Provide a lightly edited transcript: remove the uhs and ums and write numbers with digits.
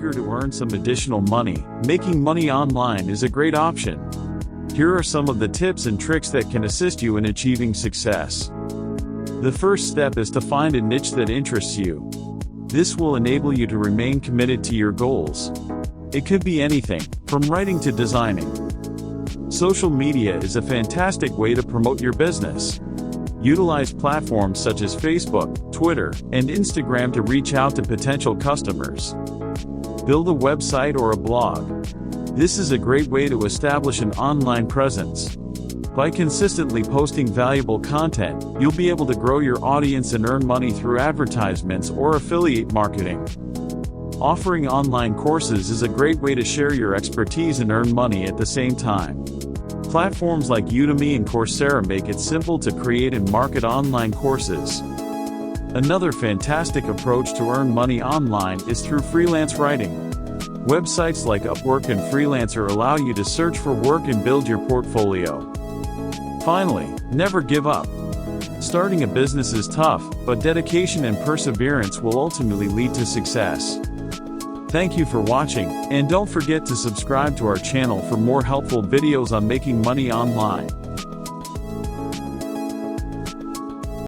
eager to earn some additional money, making money online is a great option. Here are some of the tips and tricks that can assist you in achieving success. The first step is to find a niche that interests you. This will enable you to remain committed to your goals. It could be anything, from writing to designing. Social media is a fantastic way to promote your business. Utilize platforms such as Facebook, Twitter, and Instagram to reach out to potential customers. Build a website or a blog. This is a great way to establish an online presence. By consistently posting valuable content, you'll be able to grow your audience and earn money through advertisements or affiliate marketing. Offering online courses is a great way to share your expertise and earn money at the same time. Platforms like Udemy and Coursera make it simple to create and market online courses. Another fantastic approach to earn money online is through freelance writing. Websites like Upwork and Freelancer allow you to search for work and build your portfolio. Finally, never give up. Starting a business is tough, but dedication and perseverance will ultimately lead to success. Thank you for watching, and don't forget to subscribe to our channel for more helpful videos on making money online.